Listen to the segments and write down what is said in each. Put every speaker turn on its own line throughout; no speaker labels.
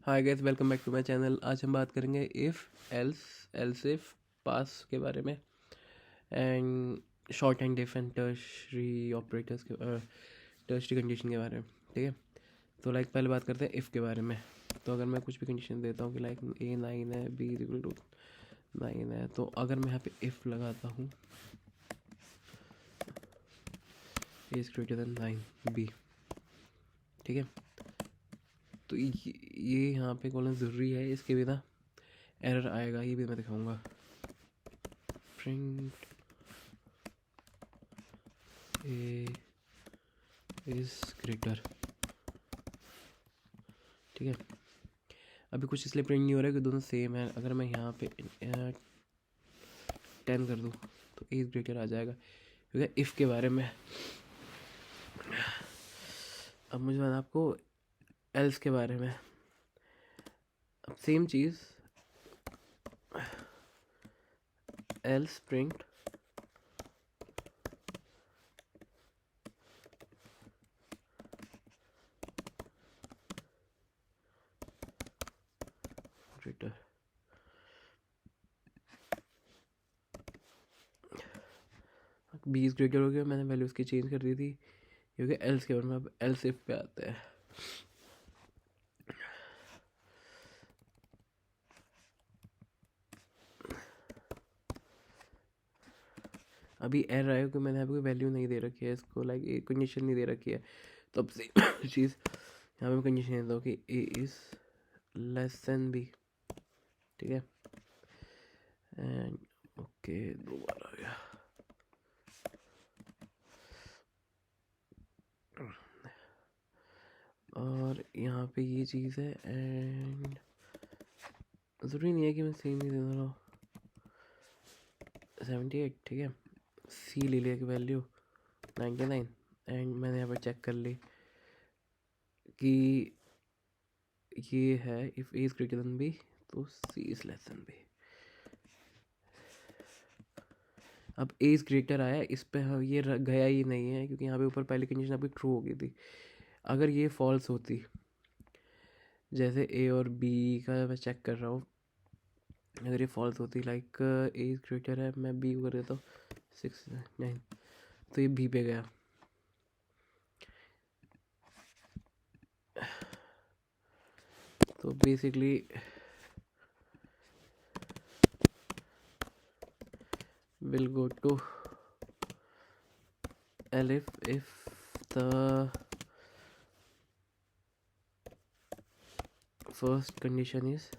Hi guys, welcome back to my channel. आज हम बात करेंगे if, else, else if, pass के बारे में and short and if and tertiary operators के टर्शरी कंडीशन के बारे में। ठीक है, तो लाइक पहले बात करते हैं इफ़ के बारे में। तो अगर मैं कुछ भी कंडीशन देता हूँ कि लाइक A 9 है, B इक्वल टू 9 है, तो अगर मैं यहाँ पे इफ़ लगाता हूँ A is greater then 9 B, ठीक है, तो ये यहाँ पे कॉलन ज़रूरी है, इसके बिना एरर आएगा, ये भी मैं दिखाऊंगा। प्रिंट ए इज ग्रेटर, ठीक है। अभी कुछ इसलिए प्रिंट नहीं हो रहा है कि दोनों सेम है। अगर मैं यहाँ पे 10 कर दूँ तो ए इज ग्रेटर आ जाएगा, क्योंकि इफ़ के बारे में। अब मुझे बताना आपको एल्स के बारे में। अब सेम चीज़, else print greater. B is greater हो गया, मैंने वैल्यू उसकी चेंज कर दी थी, क्योंकि एल्स के बारे में। अब एल्स इफ पे आते हैं। अभी एरर आएगा कि मैंने अभी वैल्यू नहीं दे रखी है इसको, लाइक एक कंडीशन नहीं दे रखी है। तो अब सेम चीज़ यहाँ पे मैं कंडीशन देता हूँ कि A is less than B, ठीक है। एंड ओके, दो बार आ गया। और यहाँ पे ये चीज़ है, एंड ज़रूरी नहीं है कि मैं सेम ही दे रहा हूँ। 78, ठीक है। सी ले लिया कि वैल्यू 99, एंड मैंने यहाँ पर चेक कर ली कि ये है if A is greater than B तो C is less than B. अब ए इज़ ग्रेटर आया, इस पे ये गया ही नहीं है, क्योंकि यहाँ पे ऊपर पहली कंडीशन आपकी ट्रू हो गई थी। अगर ये फॉल्स होती, जैसे ए और बी का मैं चेक कर रहा हूँ, अगर ये फॉल्स होती लाइक ए इज़ ग्रेटर है, मैं बी को कर देता हूँ 6 9, तो ये बी पे गया। तो basically will go to elif if the first condition is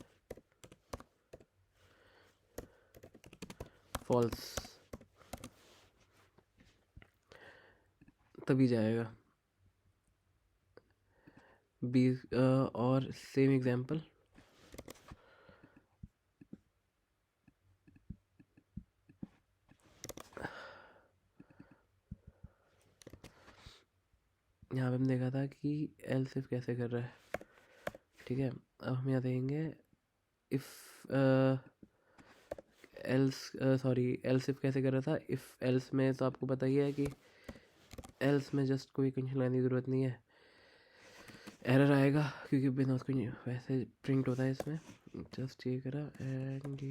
false, तभी जाएगा बी। और सेम एग्जांपल, यहाँ पे हमने देखा था कि एल्स इफ कैसे कर रहा है, ठीक है। अब हम यहाँ देखेंगे इफ़ एल्स इफ कैसे कर रहा था। इफ़ एल्स में तो आपको पता ही है कि एल्स में जस्ट कोई कंडीशन लगाने की ज़रूरत नहीं है, एरर आएगा, क्योंकि बिना उसको वैसे प्रिंट होता है इसमें। जस्ट ये करा एंड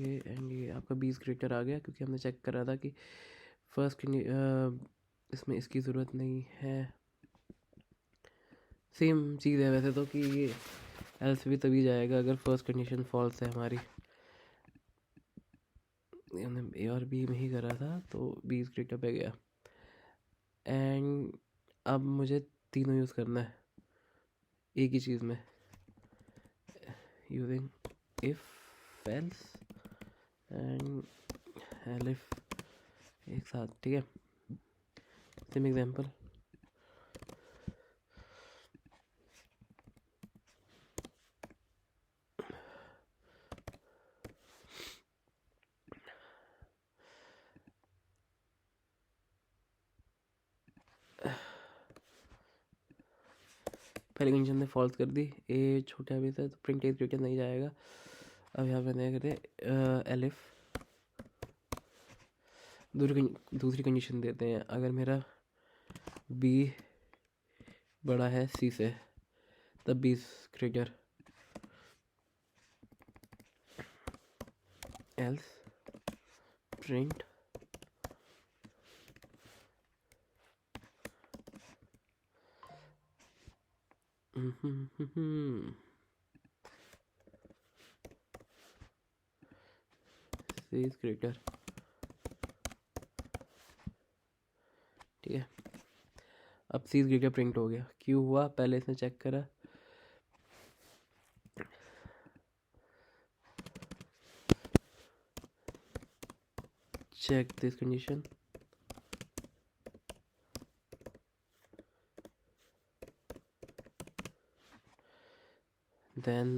ये आपका 20 ग्रेटर आ गया, क्योंकि हमने चेक करा था कि फर्स्ट इसमें इसकी ज़रूरत नहीं है। सेम चीज़ है वैसे तो, कि ये एल्स भी तभी जाएगा अगर फर्स्ट कंडीशन फॉल्स है हमारी। हमने ए और बी में ही करा था, तो 20 ग्रेटर पे गया। एंड अब मुझे तीनों यूज़ करना है एक ही चीज़ में, using if, else and elif एक साथ, ठीक है। सेम एग्जांपल, पहली कंडीशन ने फॉल्स कर दी, ए छोटा भी था तो प्रिंट ए ग्रेटर नहीं जाएगा। अब यहाँ पे नहीं करते एलिफ, दूसरी कंडीशन देते हैं। अगर मेरा बी बड़ा है सी से, तब be greater, else print C is greater, ठीक है। अब C is greater प्रिंट हो गया, क्यों हुआ पहले इसने चेक करा, check this condition, then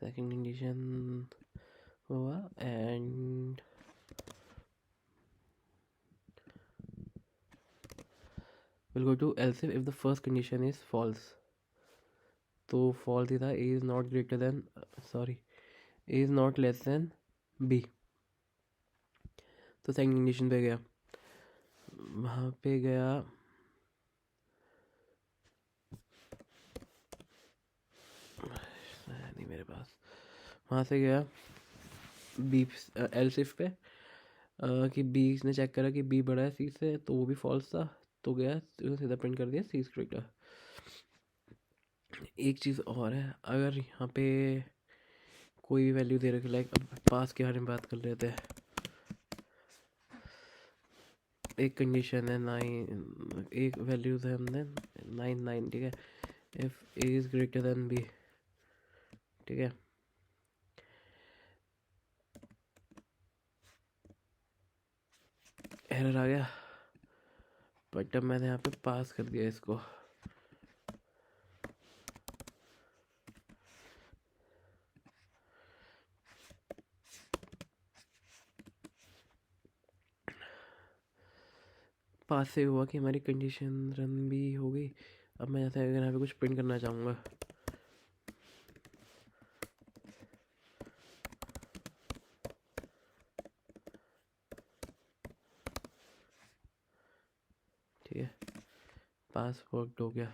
second condition हुआ and we'll go to else if the first condition is false, तो false ही था, a is not greater than a is not less than b, तो सेकंड कंडीशन पे गया, वहाँ पे गया नहीं मेरे पास, वहाँ से गया बी एल्स इफ पे कि बी ने चेक करा कि बी बड़ा है सी से, तो वो भी फॉल्स था, तो गया सीधा प्रिंट कर दिया सी इज ग्रेटर। एक चीज़ और है, अगर यहाँ पे कोई भी वैल्यू दे रखी, लाइक अब पास के बारे में बात कर लेते हैं, एक कंडीशन है 9, एक वैल्यूज है हमने 9, ठीक है, if A is greater than B, ठीक है, एरर आ गया, बट अब मैंने यहाँ पे पास कर दिया इसको, पास से हुआ कि हमारी कंडीशन रन भी हो गई। अब मैं जैसे अगर यहाँ पे कुछ प्रिंट करना चाहूँगा, ठीक है, पासवर्ड हो गया।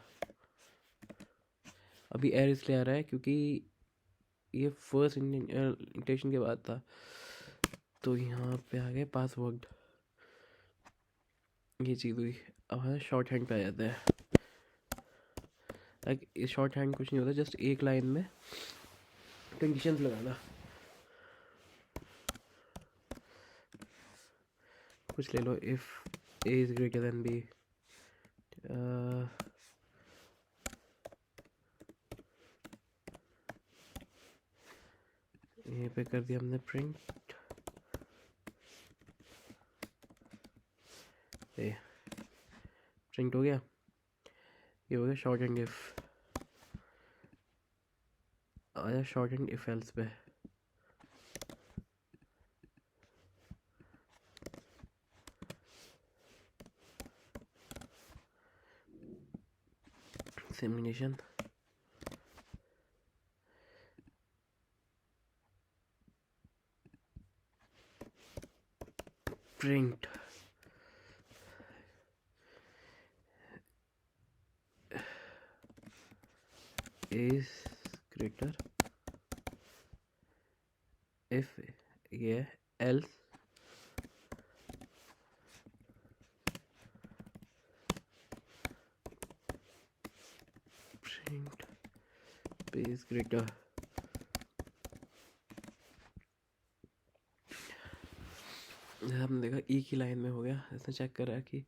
अभी एरर इसलिए आ रहा है क्योंकि ये फर्स्ट इंटेंशन के बाद था, तो यहाँ पे आ गए पासवर्ड, ये चीज़ हुई। अब हमें शॉर्ट हैंड पे आ जाता है, लाइक इस शॉर्ट हैंड कुछ नहीं होता, जस्ट एक लाइन में कंडीशंस लगाना, कुछ ले लो, if A is greater than B, यहीं पे कर दिया हमने प्रिंट, प्रिंट हो गया, ये हो गया शॉर्ट एंड इफ। आया शॉर्ट एंड इफ एल्स पे, same condition, print is greater if ये else print p is greater, हमने देखा ई की लाइन में हो गया, इसने चेक करा कि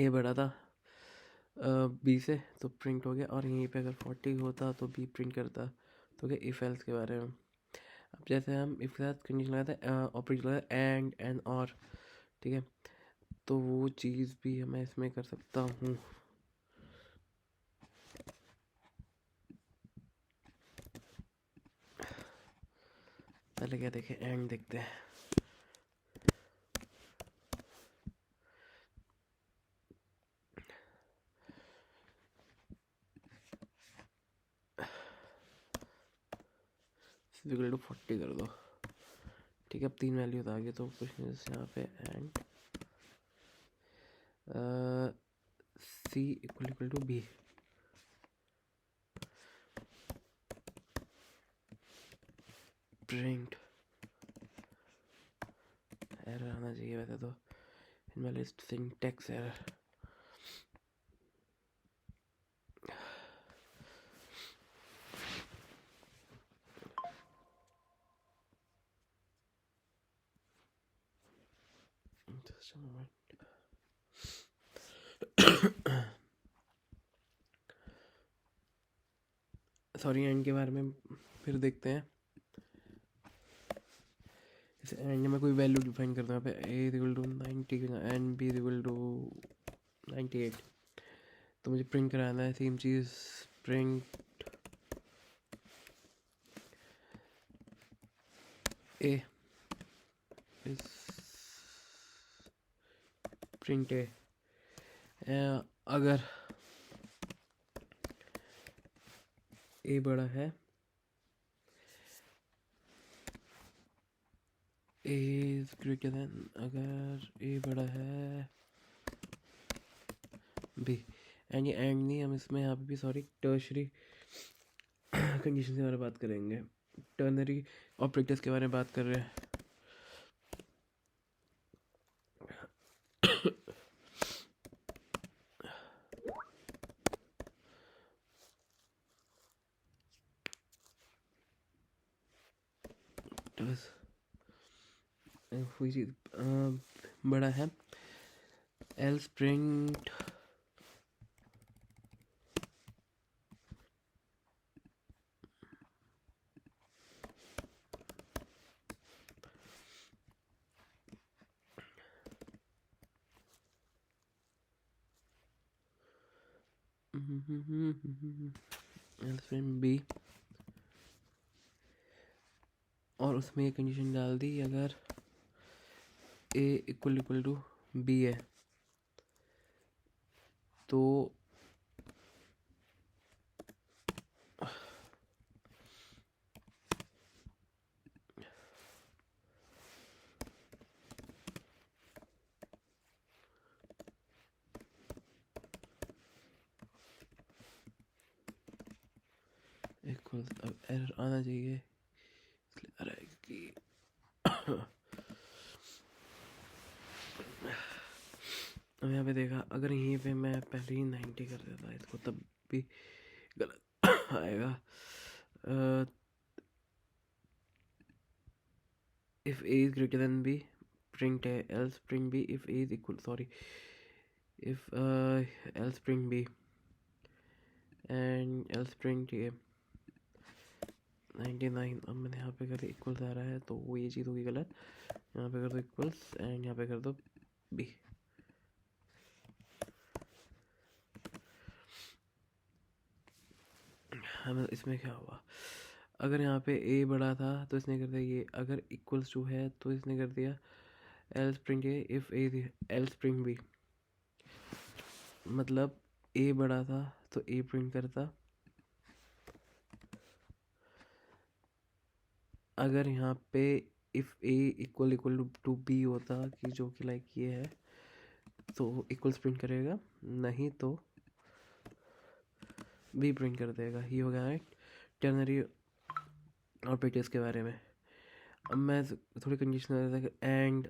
ये बड़ा था बी से, तो प्रिंट हो गया, और यहीं पे अगर 40 होता तो बी प्रिंट करता, तो क्या इफ एल्स के बारे में। अब जैसे हम इफ के साथ कंडीशन लगाते हैं, ऑपरेटर लगाते हैं एंड और, ठीक है, तो वो चीज़ भी मैं इसमें कर सकता हूँ। पहले क्या देखें, एंड देखते हैं, इक्वल टू 40 कर दो। ठीक है, अब 3 वैल्यूज आ गई, तो कुछ नहीं, यहाँ पे and C equal to B. Print error आना चाहिए वैसे तो, invalid syntax error. Sorry, and के बारे में फिर देखते हैं। इस एंड में कोई वैल्यू डिफाइन करता हूँ, यहाँ पे A equal to 90 and B equal to 98, तो मुझे प्रिंट कराना है सेम चीज़। प्रिंट ए इस प्रिंट ए, अगर ए बड़ा है, ए इज ग्रेटर देन, अगर ए बड़ा है बी, एंड ये एंड नहीं, हम इसमें यहाँ पे भी सॉरी टर्शरी कंडीशन के बारे में बात करेंगे, टर्नरी ऑपरेटर्स के बारे में बात कर रहे हैं। कोई चीज़ बड़ा है, else print else print B, और उसमें ये कंडीशन डाल दी, अगर ए इक्वल टू बी है तो इक्वल, अब एरर आना चाहिए, इसलिए आ रहा है कि अब यहाँ पे देखा, अगर यहीं पे मैं पहले ही 90 कर देता इसको, तब भी गलत आएगा। If A is greater than B, print है else print B, if A is equal sorry if else print B and else print A 99। अब मैंने यहाँ पे कर दिया इक्वल्स आ रहा है, तो वो ये चीज़ होगी गलत, यहाँ पे कर दो इक्वल्स एंड यहाँ पे कर दो बी। हमें इसमें क्या हुआ, अगर यहाँ पे ए बड़ा था तो इसने कर दिया ये, अगर इक्वल्स टू है तो इसने कर दिया else print A, if A else print B, मतलब ए बड़ा था तो ए प्रिंट करता, अगर यहाँ पे if A equal to B होता, कि जो कि लाइक ये है, तो इक्वल्स प्रिंट करेगा, नहीं तो बी प्रिंट कर देगा। ये हो गया है टर्नरी ऑपरेटर्स के बारे में। अब मैं थोड़ी कंडीशनल एंड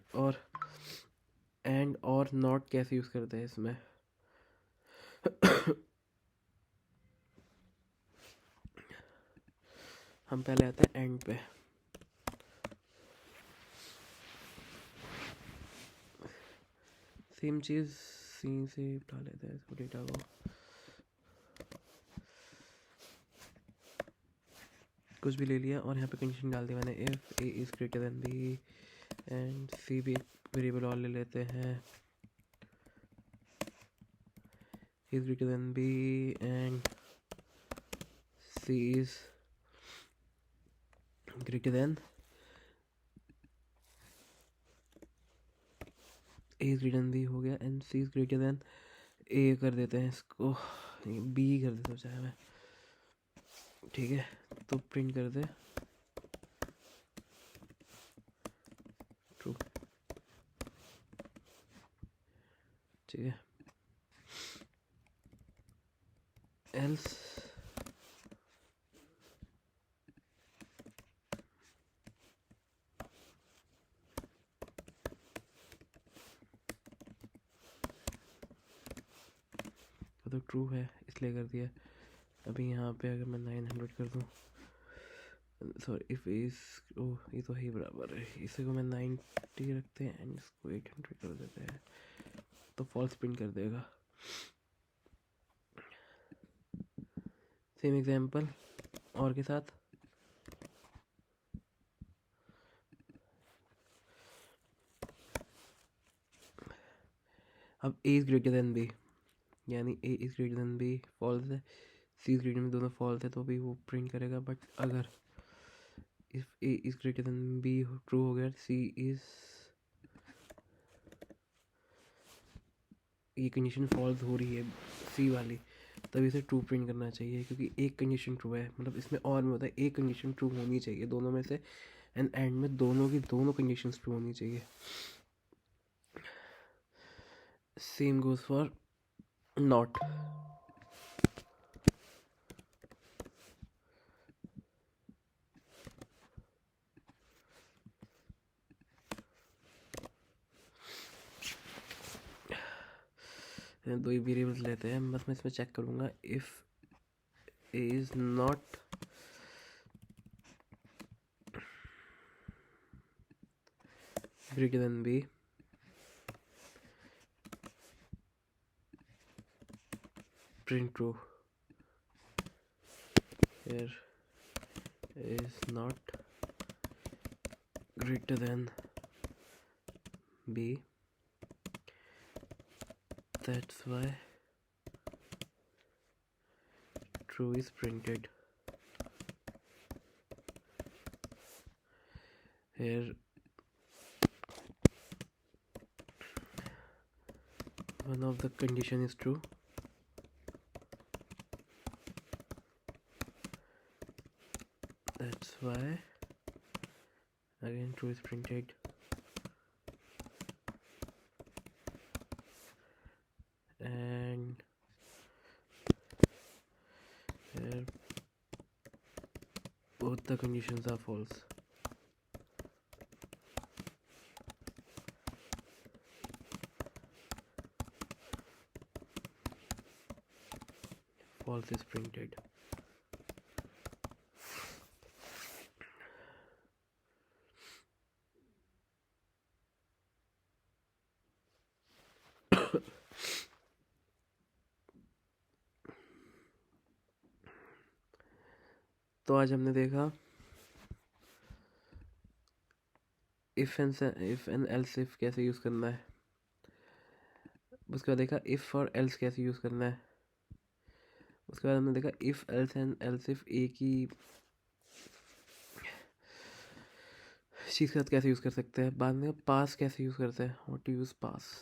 और नॉट कैसे यूज़ करते हैं इसमें। हम पहले आते हैं एंड पे। सेम चीज़ सी से उठा लेते हैं इसको, डेटा को कुछ भी ले लिया और यहाँ पे कंडीशन डाल दी मैंने, if A is greater than B and C भी वेरिएबल और ले लेते हैं, is greater than B and C is greater than A is greater than B हो गया, and C is greater than A कर देते हैं इसको, बी कर देता हूँ चाहे मैं, ठीक है। तो प्रिंट कर दे ठीक है। एल्स तो ट्रू है इसलिए कर दिया। अभी यहाँ पे अगर मैं 900 कर दूँ, सॉरी इफ इस ये तो ही बराबर है, इसी को मैं 90 रखते हैं एंड इसको 800 कर देते हैं तो फॉल्स प्रिंट कर देगा। सेम एग्जांपल और के साथ। अब a is greater than b, यानी a is greater than b false है, c इज ग्रेटर देन, दोनों फॉल्स है तो भी वो प्रिंट करेगा। बट अगर if a is greater than b true हो गया, c इज, ये कंडीशन फॉल्स हो रही है c वाली, तभी इसे ट्रू प्रिंट करना चाहिए क्योंकि एक कंडीशन ट्रू है। मतलब इसमें और में होता है एक कंडीशन ट्रू होनी चाहिए दोनों में से, एंड में दोनों की दोनों कंडीशंस ट्रू होनी चाहिए। Same goes for not. दो ही वेरिएबल्स लेते हैं, बस मैं इसमें चेक करूँगा if A is not greater than B, print true. here is not greater than b, that's why true is printed। here one of the condition is true, that's why again true is printed। and here both the conditions are false। false is printed। तो आज हमने देखा if and else if कैसे use करना है, उसके बाद देखा इफ़ और एल्स कैसे यूज़ करना है, उसके बाद हमने देखा if else and else if एक ही चीज़ के साथ कैसे यूज़ कर सकते हैं। बाद में पास कैसे यूज़ करते हैं, what to use pass.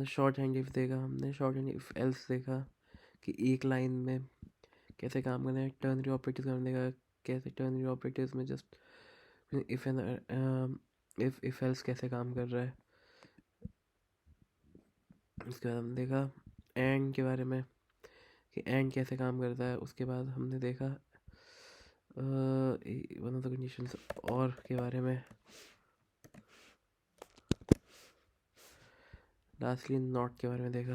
Short hand if देखा हमने, शॉर्ट हैंड इफ एल्स देखा कि एक लाइन में कैसे काम करना है। टर्नरी ऑपरेटर्स का हमने देखा कैसे टर्नरी ऑपरेटर्स में just if and if else कैसे काम कर रहा है। उसके बाद हमने देखा एंड के बारे में कि एंड कैसे काम करता है। उसके बाद हमने देखा वन ऑफ द कंडीशंस और के बारे में। लास्टली नॉट के बारे में देखा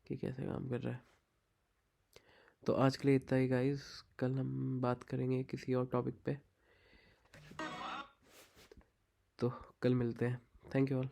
कि कैसे काम कर रहा है। तो आज के लिए इतना ही गाइस, कल हम बात करेंगे किसी और टॉपिक पे, तो कल मिलते हैं। Thank you all.